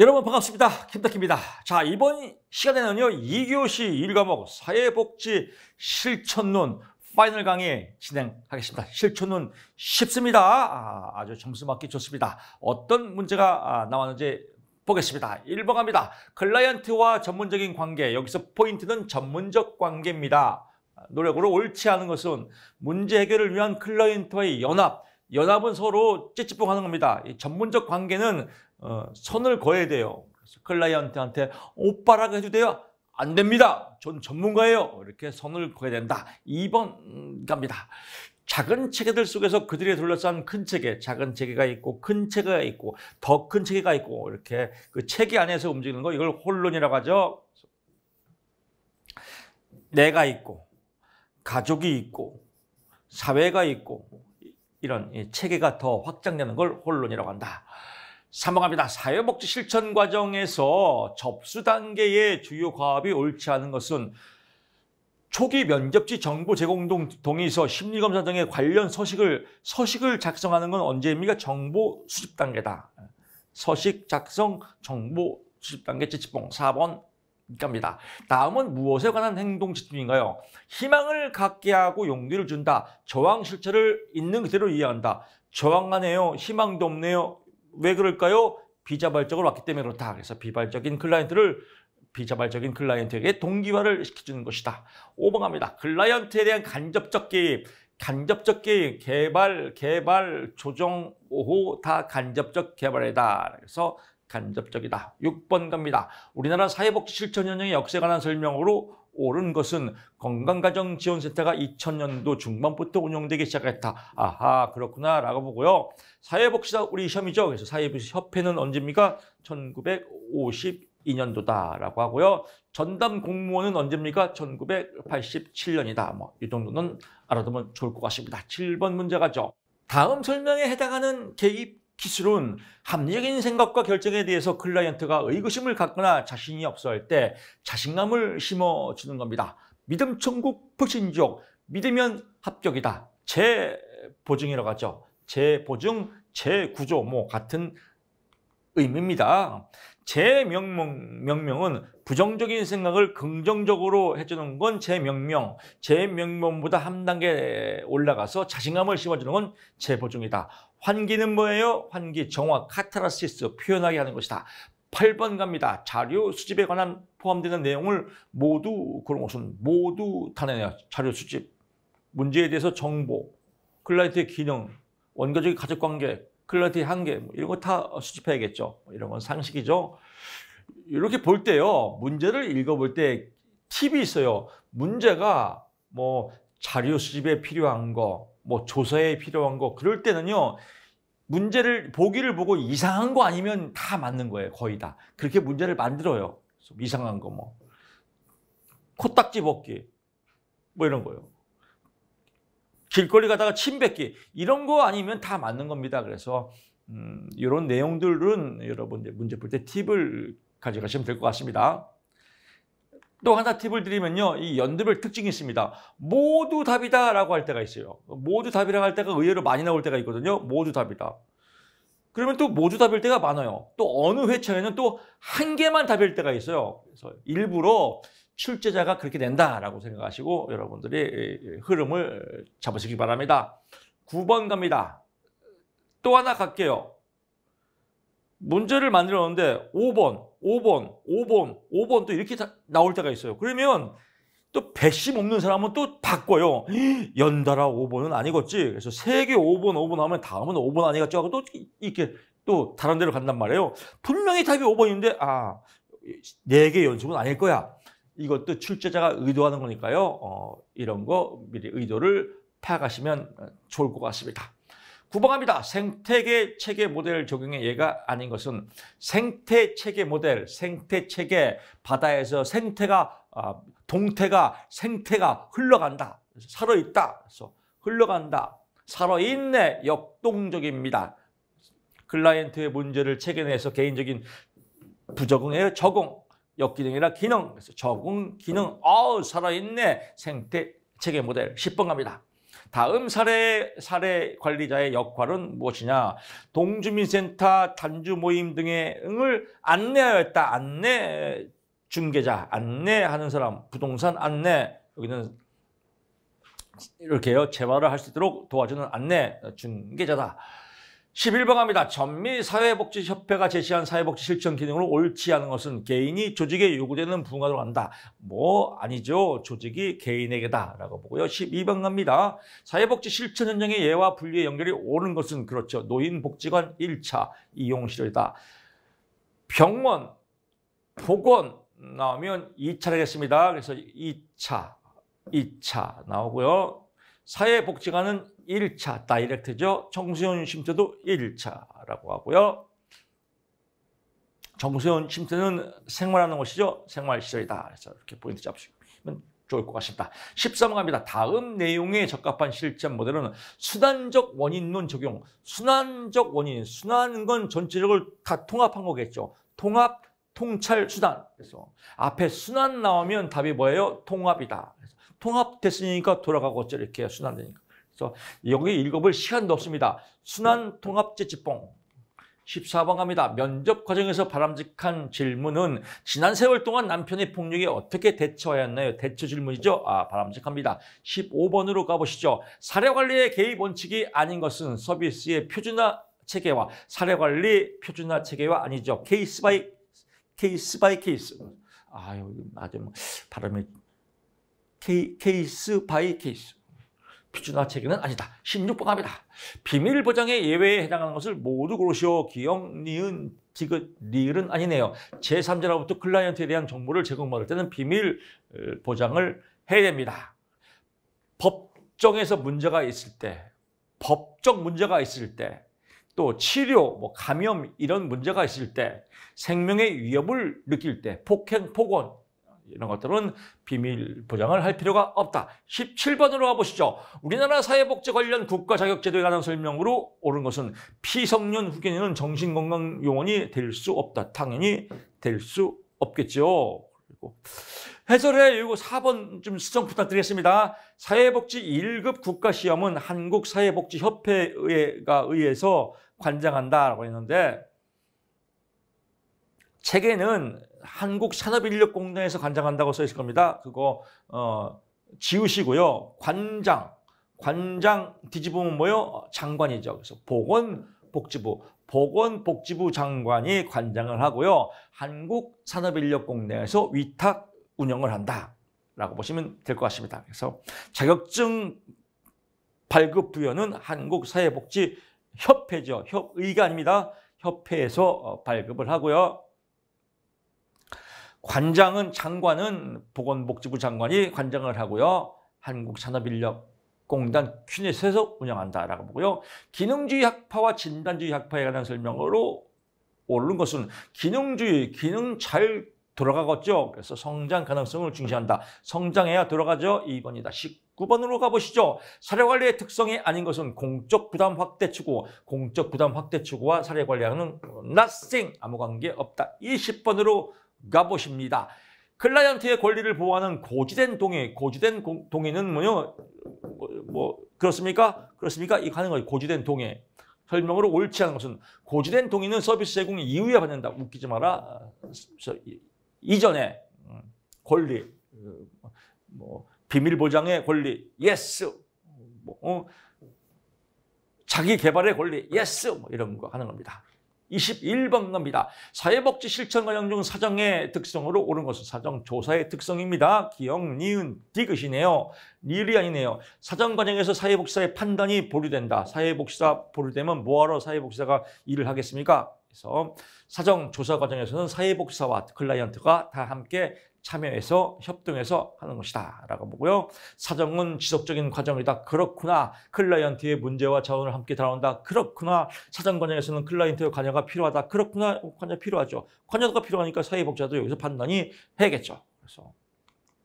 여러분 반갑습니다. 김탁기입니다. 자, 이번 시간에는요 2교시 1과목 사회복지 실천론 파이널 강의 진행하겠습니다. 실천론 쉽습니다. 아주 점수 맞기 좋습니다. 어떤 문제가 나왔는지 보겠습니다. 1번 갑니다. 클라이언트와 전문적인 관계. 여기서 포인트는 전문적 관계입니다. 노력으로 옳지 않은 것은 문제 해결을 위한 클라이언트와의 연합은 서로 찌찌뽕하는 겁니다. 이 전문적 관계는 선을 그어야 돼요. 그래서 클라이언트한테 오빠라고 해도 돼요? 안 됩니다. 전 전문가예요. 이렇게 선을 그어야 된다. 2번 갑니다. 작은 체계들 속에서 그들에 둘러싼 큰 체계, 작은 체계가 있고 큰 체계가 있고 더 큰 체계가 있고 이렇게 그 체계 안에서 움직이는 거 이걸 혼론이라고 하죠. 내가 있고 가족이 있고 사회가 있고 이런 체계가 더 확장되는 걸 혼론이라고 한다. 3번 갑니다. 사회복지 실천 과정에서 접수 단계의 주요 과업이 옳지 않은 것은 초기 면접지 정보 제공 동의서, 심리검사 등의 관련 서식을 작성하는 건 언제입니까? 정보 수집 단계다. 서식 작성, 정보 수집 단계 찌찌뽕. 4번 갑니다. 다음은 무엇에 관한 행동 지침인가요? 희망을 갖게 하고 용기를 준다. 저항 실체를 있는 그대로 이해한다. 저항하네요. 희망도 없네요. 왜 그럴까요? 비자발적으로 왔기 때문에 그렇다. 그래서 비자발적인 클라이언트에게 동기화를 시켜주는 것이다. 5번 갑니다. 클라이언트에 대한 간접적 개입, 개발, 조정, 오호 다 간접적 개발이다. 그래서 간접적이다. 6번 갑니다. 우리나라 사회복지 실천 현장의 역사에 관한 설명으로 옳은 것은 건강가정지원센터가 2000년도 중반부터 운영되기 시작했다. 아하, 그렇구나 라고 보고요. 사회복지사 우리 시험이죠. 그래서 사회복지협회는 언제입니까? 1952년도다 라고 하고요. 전담 공무원은 언제입니까? 1987년이다. 뭐 이 정도는 알아두면 좋을 것 같습니다. 7번 문제 가죠. 다음 설명에 해당하는 개입 기술은 합리적인 생각과 결정에 대해서 클라이언트가 의구심을 갖거나 자신이 없어할 때 자신감을 심어주는 겁니다. 믿음 천국 불신족, 믿으면 합격이다. 재보증이라고 하죠. 재보증, 재구조 뭐 같은 의미입니다. 재명명은 부정적인 생각을 긍정적으로 해주는 건 재명명. 재명명보다 한 단계 올라가서 자신감을 심어주는 건 재보증이다. 환기는 뭐예요? 환기, 정화, 카타르시스, 표현하게 하는 것이다. 8번 갑니다. 자료 수집에 관한 포함되는 내용을 모두 그런 것은 모두 다 내네요. 자료 수집, 문제에 대해서 정보, 클라이언트의 기능, 원가적인 가족관계, 클라이언트의 한계 뭐 이런 거 다 수집해야겠죠. 이런 건 상식이죠. 이렇게 볼 때요. 문제를 읽어볼 때 팁이 있어요. 문제가 뭐 자료 수집에 필요한 거, 뭐 조사에 필요한 거 그럴 때는요. 문제를 보기를 보고 이상한 거 아니면 다 맞는 거예요. 거의 다. 그렇게 문제를 만들어요. 이상한 거 뭐. 코딱지 벗기 뭐 이런 거요. 길거리 가다가 침 뱉기 이런 거 아니면 다 맞는 겁니다. 그래서 이런 내용들은 여러분들 문제 풀 때 팁을 가져가시면 될 것 같습니다. 또 하나 팁을 드리면요. 이 연도별 특징이 있습니다. 모두 답이다 라고 할 때가 있어요. 모두 답이라고 할 때가 의외로 많이 나올 때가 있거든요. 모두 답이다. 그러면 또 모두 답일 때가 많아요. 또 어느 회차에는 또 한 개만 답일 때가 있어요. 그래서 일부러 출제자가 그렇게 낸다라고 생각하시고 여러분들이 흐름을 잡으시기 바랍니다. 9번 갑니다. 또 하나 갈게요. 문제를 만들어 놓는데 5번 또 이렇게 나올 때가 있어요. 그러면 또 배심 없는 사람은 또 바꿔요. 연달아 5번은 아니겠지. 그래서 3개 5번 하면 다음은 5번 아니겠지 하고 또 이렇게 또 다른 데로 간단 말이에요. 분명히 답이 5번인데 4개 연속은 아닐 거야. 이것도 출제자가 의도하는 거니까요. 이런 거 미리 의도를 파악하시면 좋을 것 같습니다. 9번 갑니다. 생태계 체계 모델 적용의 예가 아닌 것은 생태체계 모델, 생태체계 바다에서 생태가 흘러간다. 살아있다. 그래서 흘러간다. 살아있네. 역동적입니다. 클라이언트의 문제를 체계 내에서 개인적인 부적응에 적응. 역기능이라 기능. 그래서 적응, 기능. 살아있네. 생태체계 모델. 10번 갑니다. 다음 사례 관리자의 역할은 무엇이냐? 동주민센터, 단주 모임 등을 안내하였다. 안내 중개자, 안내하는 사람, 부동산 안내, 여기는 이렇게요. 재활을 할 수 있도록 도와주는 안내 중개자다. 11번 갑니다. 전미사회복지협회가 제시한 사회복지 실천 기능으로 옳지 않은 것은 개인이 조직에 요구되는 부가로 한다. 아니죠. 조직이 개인에게다 라고 보고요. 12번 갑니다. 사회복지 실천 현장의 예와 분리의 연결이 옳은 것은 그렇죠. 노인복지관 1차 이용시설이다. 병원, 보건 나오면 2차례겠습니다. 그래서 2차 나오고요. 사회복지관은 1차 다이렉트죠. 청소년 쉼터도 1차라고 하고요. 청소년 쉼터는 생활하는 곳이죠. 생활시설이다. 그래서 이렇게 포인트 잡으시면 좋을 것 같습니다. 13번 갑니다. 다음 내용에 적합한 실천 모델은 순환적 원인론 적용. 순환적 원인. 순환은 건 전체적으로 다 통합한 거겠죠. 통합, 통찰, 순환. 그래서 앞에 순환 나오면 답이 뭐예요? 통합이다. 그래서 통합됐으니까 돌아가고 이렇게 순환되니까. 그래서 여기 읽어볼 시간도 없습니다. 순환 통합 재찌뽕. 14번 갑니다. 면접 과정에서 바람직한 질문은 지난 세월 동안 남편의 폭력에 어떻게 대처하였나요? 대처 질문이죠. 바람직합니다. 15번으로 가보시죠. 사례관리의 개입 원칙이 아닌 것은 서비스의 표준화 체계와 사례관리 표준화 체계와 아니죠. 케이스 바이 케이스. 여기 아주 발음이 케이스 바이 케이스. 표준화 체계는 아니다. 16번 갑니다. 비밀 보장의 예외에 해당하는 것을 모두 고르시오. 기역, 니은, 디귿, 리을은 아니네요. 제3자로부터 클라이언트에 대한 정보를 제공받을 때는 비밀 보장을 해야 됩니다. 법정에서 문제가 있을 때, 법적 문제가 있을 때, 또 치료, 감염 이런 문제가 있을 때, 생명의 위협을 느낄 때, 폭행, 폭언 이런 것들은 비밀 보장을 할 필요가 없다. 17번으로 가보시죠. 우리나라 사회복지 관련 국가 자격제도에 관한 설명으로 옳은 것은 피성년 후견인은 정신건강요원이 될 수 없다. 당연히 될 수 없겠죠. 그리고 해설에 이거 4번 좀 수정 부탁드리겠습니다. 사회복지 1급 국가시험은 한국사회복지협회가 의해서 관장한다라고 했는데 책에는 한국산업인력공단에서 관장한다고 써 있을 겁니다. 그거 지우시고요. 관장 뒤집으면 뭐요? 장관이죠. 그래서 보건복지부 장관이 관장을 하고요. 한국산업인력공단에서 위탁 운영을 한다라고 보시면 될 것 같습니다. 그래서 자격증 발급 부여는 한국사회복지협회죠. 협의가 아닙니다. 협회에서 발급을 하고요. 장관은 보건복지부 장관이 관장을 하고요. 한국산업인력공단 큐넷에서 운영한다라고 보고요. 기능주의 학파와 진단주의 학파에 관한 설명으로 옳은 것은 기능 잘 돌아가겠죠. 그래서 성장 가능성을 중시한다. 성장해야 돌아가죠. 2번이다. 19번으로 가보시죠. 사례관리의 특성이 아닌 것은 공적 부담 확대 추구와 사례관리하는 nothing 아무 관계 없다. 20번으로 가보십니다. 클라이언트의 권리를 보호하는 고지된 동의는 그렇습니까? 이거 하는 거예요. 고지된 동의. 설명으로 옳지 않은 것은 고지된 동의는 서비스 제공 이후에 받는다. 웃기지 마라. 이전에 권리, 비밀 보장의 권리, yes. 자기 개발의 권리, yes. 이런 거 하는 겁니다. 21번 갑니다. 사회복지 실천 과정 중 사정의 특성으로 옳은 것은 사정조사의 특성입니다. 기역, 니은, 디귿이네요. 리을이 아니네요. 사정 과정에서 사회복지사의 판단이 보류된다. 사회복지사 보류되면 뭐하러 사회복지사가 일을 하겠습니까? 그래서 사정조사 과정에서는 사회복지사와 클라이언트가 다 함께 참여해서 협동해서 하는 것이다 라고 보고요. 사정은 지속적인 과정이다. 그렇구나. 클라이언트의 문제와 자원을 함께 다룬다. 그렇구나. 사정 과정에서는 클라이언트의 관여가 필요하다. 그렇구나. 관여 필요하죠. 관여가 필요하니까 사회복지사도 여기서 판단이 해야겠죠. 그래서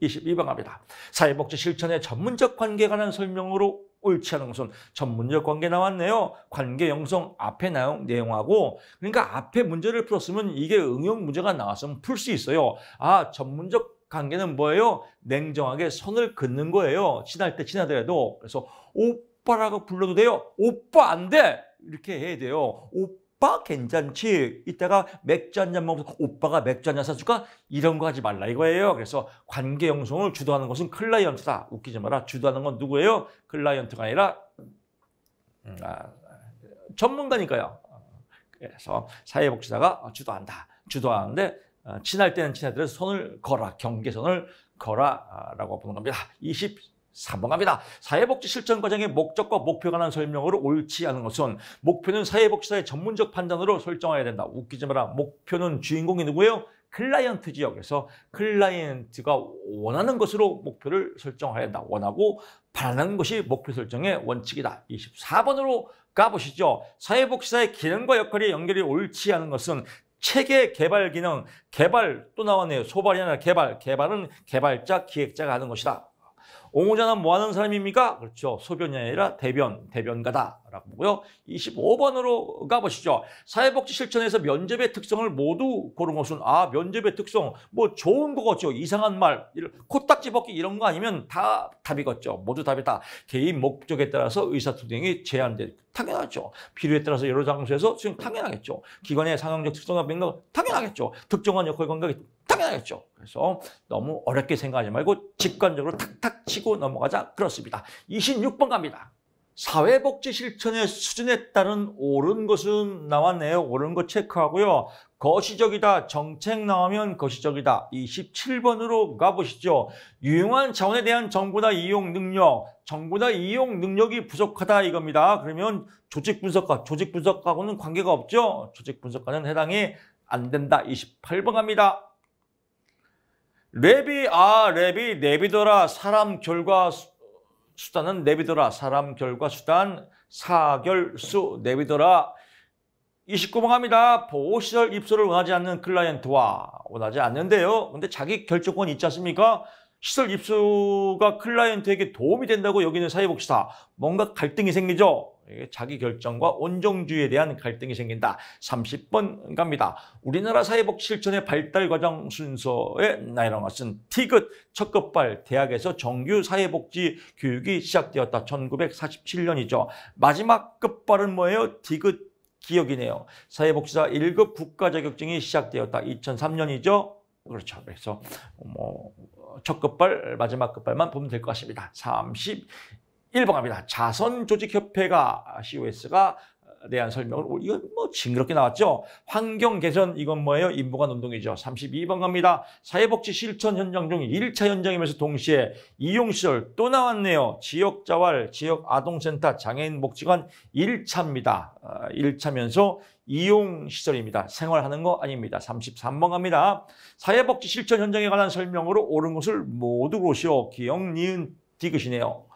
22번 갑니다. 사회복지 실천의 전문적 관계에 관한 설명으로 옳지 않은 것은 전문적 관계 나왔네요. 관계 형성 앞에 내용하고 그러니까 앞에 문제를 풀었으면 이게 응용 문제가 나왔으면 풀 수 있어요. 전문적 관계는 뭐예요? 냉정하게 선을 긋는 거예요. 친할 때 친하더라도. 그래서 오빠라고 불러도 돼요. 오빠 안 돼. 이렇게 해야 돼요. 오빠 괜찮지? 이따가 맥주 한잔 먹어서 오빠가 맥주 한잔 사줄까? 이런 거 하지 말라 이거예요. 그래서 관계 형성을 주도하는 것은 클라이언트다. 웃기지 마라. 주도하는 건 누구예요? 클라이언트가 아니라 전문가니까요. 그래서 사회복지사가 주도하는데 친할 때는 친하더라도 손을 거라, 경계선을 거라라고 보는 겁니다. 24번 갑니다. 사회복지 실천 과정의 목적과 목표에 관한 설명으로 옳지 않은 것은 목표는 사회복지사의 전문적 판단으로 설정해야 된다. 웃기지 마라. 목표는 주인공이 누구예요? 클라이언트지요. 그래서 클라이언트가 원하는 것으로 목표를 설정해야 된다. 원하고 바라는 것이 목표 설정의 원칙이다. 24번으로 가보시죠. 사회복지사의 기능과 역할의 연결이 옳지 않은 것은 체계 개발 기능, 개발 또 나왔네요. 소발이 아니라 개발. 개발은 개발자, 기획자가 하는 것이다. 옹호자는 뭐 하는 사람입니까? 그렇죠. 소변이 아니라 대변가다라고 보고요. 25번으로 가보시죠. 사회복지 실천에서 면접의 특성을 모두 고른 것은 면접의 특성 뭐 좋은 거겠죠. 이상한 말, 코딱지 벗기 이런 거 아니면 다 답이겠죠. 모두 답이다. 개인 목적에 따라서 의사소통이 제한돼. 당연하죠. 필요에 따라서 여러 장소에서 수행 당연하겠죠. 기관의 상황적 특성과 맥락 당연하겠죠. 특정한 역할 감각이 당연하겠죠. 그래서 너무 어렵게 생각하지 말고 직관적으로 탁탁 치고 넘어가자. 그렇습니다. 26번 갑니다. 사회복지 실천의 수준에 따른 옳은 것은 나왔네요. 옳은 것 체크하고요. 거시적이다. 정책 나오면 거시적이다. 27번으로 가보시죠. 유용한 자원에 대한 정보나 이용 능력. 정보나 이용 능력이 부족하다 이겁니다. 그러면 조직 분석하고는 관계가 없죠. 조직 분석과는 해당이 안 된다. 28번 갑니다. 랩이 내비더라. 사람 결과 수단은 내비더라. 사람 결과 수단 사결수 내비더라. 29번 갑니다. 보호시설 입소를 원하지 않는 클라이언트와 원하지 않는데요. 근데 자기 결정권이 있지 않습니까? 시설 입소가 클라이언트에게 도움이 된다고 여기는 사회복지사. 뭔가 갈등이 생기죠. 자기 결정과 온정주의에 대한 갈등이 생긴다. 30번 갑니다. 우리나라 사회복지 실천의 발달 과정 순서에 나열한 것은 티귿 첫 급발 대학에서 정규 사회복지 교육이 시작되었다. 1947년이죠. 마지막 급발은 뭐예요? 티귿 기억이네요. 사회복지사 1급 국가 자격증이 시작되었다. 2003년이죠. 그렇죠. 그래서 첫 급발, 마지막 급발만 보면 될 것 같습니다. 31번 갑니다. 자선조직협회가 COS가 대한 설명을 이건 뭐 징그럽게 나왔죠. 환경 개선 이건 뭐예요? 인보관 운동이죠. 32번 갑니다. 사회복지 실천 현장 중 1차 현장이면서 동시에 이용시설 또 나왔네요. 지역자활, 지역아동센터, 장애인복지관 1차입니다. 1차면서 이용시설입니다. 생활하는 거 아닙니다. 33번 갑니다. 사회복지 실천 현장에 관한 설명으로 옳은 것을 모두 고시오. 기억, 니은, 디귿이네요.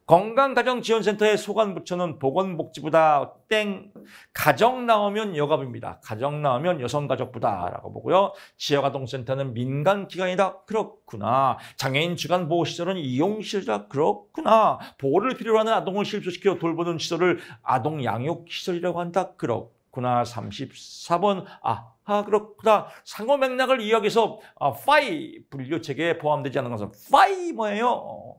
건강가정지원센터의 소관부처는 보건복지부다. 땡. 가정 나오면 여가부입니다. 가정 나오면 여성가족부다라고 보고요. 지역아동센터는 민간기관이다. 그렇구나. 장애인 주간보호시설은 이용시설이다. 그렇구나. 보호를 필요로 하는 아동을 실소시켜 돌보는 시설을 아동양육시설이라고 한다. 그렇구나. 34번. 그렇구나. 상호 맥락을 이야기해서 파이 분류체계에 포함되지 않는 것은 파이 뭐예요?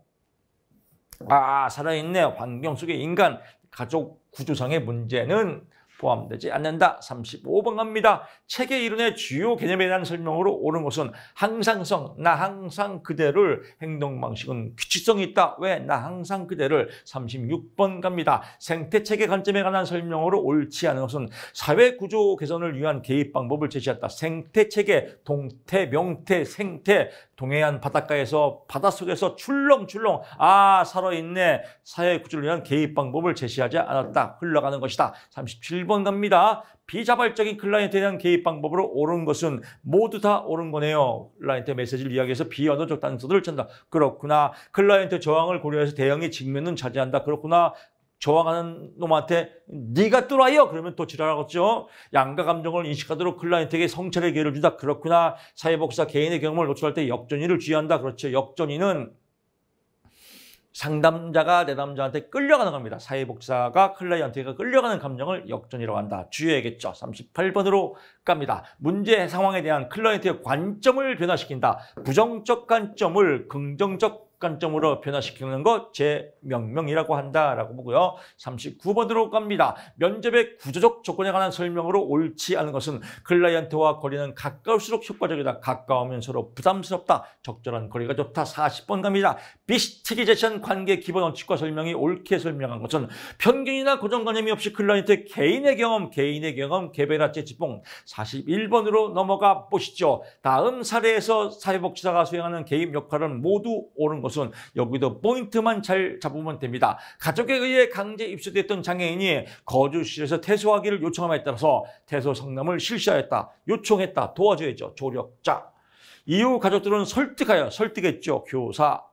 살아있네. 환경 속의 인간, 가족 구조상의 문제는 포함되지 않는다. 35번 갑니다. 체계 이론의 주요 개념에 대한 설명으로 옳은 것은 항상성, 나 항상 그대를, 행동 방식은 규칙성이 있다. 왜? 나 항상 그대를. 36번 갑니다. 생태체계 관점에 관한 설명으로 옳지 않은 것은 사회구조 개선을 위한 개입 방법을 제시했다. 생태체계, 동태, 명태, 생태, 동해안 바닷가에서 바닷속에서 출렁출렁 살아있네. 사회구조를 위한 개입 방법을 제시하지 않았다. 흘러가는 것이다. 37번 갑니다. 비자발적인 클라이언트에 대한 개입 방법으로 옳은 것은 모두 다 옳은 거네요. 클라이언트 메시지를 이야기해서 비언어적 단서들을 찾는다. 그렇구나. 클라이언트 저항을 고려해서 대응의 직면은 자제한다. 그렇구나. 저항하는 놈한테 네가 뚫어요. 그러면 또 지랄하겠죠. 양가 감정을 인식하도록 클라이언트에게 성찰의 기회를 준다. 그렇구나. 사회복지사 개인의 경험을 노출할 때 역전위를 주의한다. 그렇죠. 역전위는 상담자가 내담자한테 끌려가는 겁니다. 사회복지사가 클라이언트에게 끌려가는 감정을 역전이라고 한다. 주의해야겠죠. 38번으로 갑니다. 문제 상황에 대한 클라이언트의 관점을 변화시킨다. 부정적 관점을 긍정적 관점으로 변화시키는 것 재명명이라고 한다라고 보고요. 39번으로 갑니다. 면접의 구조적 조건에 관한 설명으로 옳지 않은 것은 클라이언트와 거리는 가까울수록 효과적이다. 가까우면 서로 부담스럽다. 적절한 거리가 좋다. 40번 갑니다. 비스틱이 제시한 관계 기본 원칙과 설명이 옳게 설명한 것은 편견이나 고정관념이 없이 클라이언트의 개인의 경험, 개별화제 지봉. 41번으로 넘어가 보시죠. 다음 사례에서 사회복지사가 수행하는 개입 역할은 모두 옳은 것은 여기도 포인트만 잘 잡으면 됩니다. 가족에 의해 강제 입수됐던 장애인이 거주실에서 퇴소하기를 요청함에 따라서 퇴소 상담을 실시하였다. 요청했다. 도와줘야죠. 조력자. 이후 가족들은 설득했죠. 교사.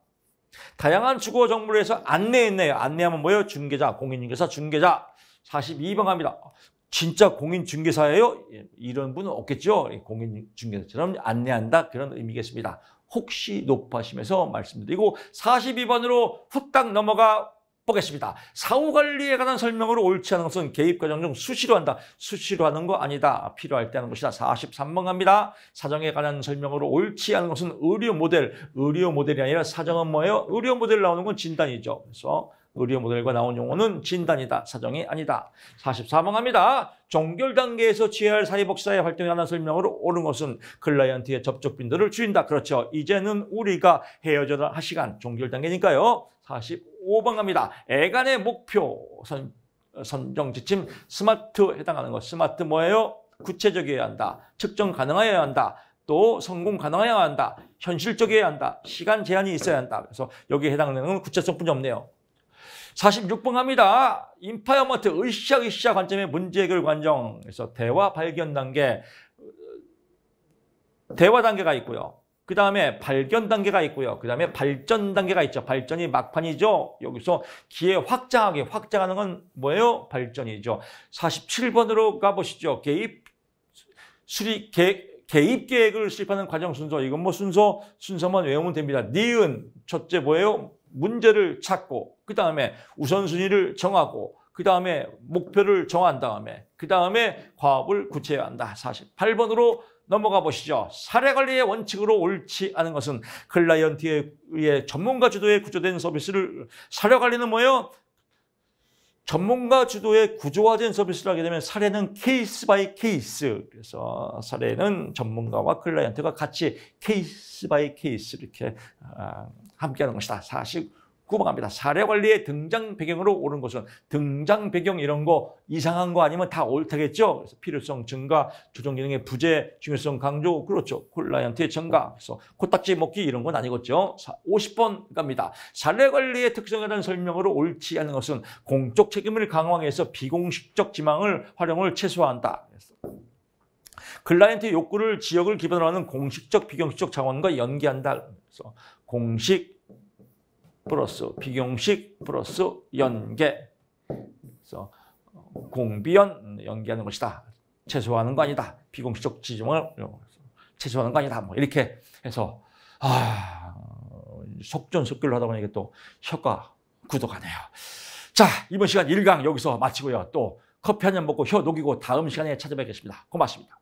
다양한 주거 정보를 해서 안내했네요. 안내하면 뭐예요? 중개자, 공인중개사, 중개자. 42번 갑니다. 진짜 공인중개사예요? 이런 분은 없겠죠. 공인중개사처럼 안내한다. 그런 의미겠습니다. 혹시 높아심에서 말씀드리고 42번으로 후딱 넘어가 보겠습니다. 사후관리에 관한 설명으로 옳지 않은 것은 개입과정 중 수시로 한다. 수시로 하는 거 아니다. 필요할 때 하는 것이다. 43번 갑니다. 사정에 관한 설명으로 옳지 않은 것은 의료 모델이 아니라 사정은 뭐예요? 의료 모델 나오는 건 진단이죠. 그래서 의료 모델과 나온 용어는 진단이다. 사정이 아니다. 44번 갑니다. 종결 단계에서 취해야 할 사회복지사의 활동에 관한 설명으로 옳은 것은 클라이언트의 접촉 빈도를 줄인다. 그렇죠. 이제는 우리가 헤어져야 할 시간 종결 단계니까요. 45번 갑니다. 애간의 목표 선정 지침 스마트 해당하는 것. 스마트 뭐예요? 구체적이어야 한다. 측정 가능해야 한다. 또 성공 가능해야 한다. 현실적이어야 한다. 시간 제한이 있어야 한다. 그래서 여기에 해당되는 건 구체성뿐이 없네요. 46번 갑니다. 인파이어먼트 으쌰으쌰 관점의 문제 해결 과정. 그래서 대화 발견 단계, 대화 단계가 있고요. 그 다음에 발견 단계가 있고요. 그 다음에 발전 단계가 있죠. 발전이 막판이죠. 여기서 기회 확장하는 건 뭐예요? 발전이죠. 47번으로 가보시죠. 개입 계획을 수립하는 과정 순서. 이건 뭐 순서만 외우면 됩니다. 니은 첫째 뭐예요? 문제를 찾고, 그 다음에 우선순위를 정하고, 그 다음에 목표를 정한 다음에, 그 다음에 과업을 구체화한다. 48번으로 넘어가 보시죠. 사례관리의 원칙으로 옳지 않은 것은 클라이언트에 의해 전문가 주도의 구조된 서비스를, 사례관리는 뭐예요? 전문가 주도의 구조화된 서비스를 하게 되면 사례는 케이스 바이 케이스. 그래서 사례는 전문가와 클라이언트가 같이 케이스 바이 케이스 이렇게 함께하는 것이다. 49번 갑니다. 사례 관리의 등장 배경으로 옳은 것은 등장 배경 이런 거 이상한 거 아니면 다 옳다겠죠. 그래서 필요성 증가, 조정 기능의 부재, 중요성 강조, 그렇죠. 클라이언트의 증가. 그래서 코딱지 먹기 이런 건 아니겠죠. 50번 갑니다. 사례 관리의 특성에 대한 설명으로 옳지 않은 것은 공적 책임을 강화하기 위해서 비공식적 지망을 활용을 최소화한다. 클라이언트의 욕구를 지역을 기반으로 하는 공식적, 비공식적 자원과 연계한다. 그래서 공식 플러스 비공식 플러스 연계. 그래서 공비연 연계하는 것이다. 최소화하는 거 아니다. 비공식적 지정을 최소화하는 거 아니다. 뭐 이렇게 해서 속전속결로 하다 보니 이게 또 혀가 굳어가네요. 자, 이번 시간 1강 여기서 마치고요. 또 커피 한 잔 먹고 혀 녹이고 다음 시간에 찾아뵙겠습니다. 고맙습니다.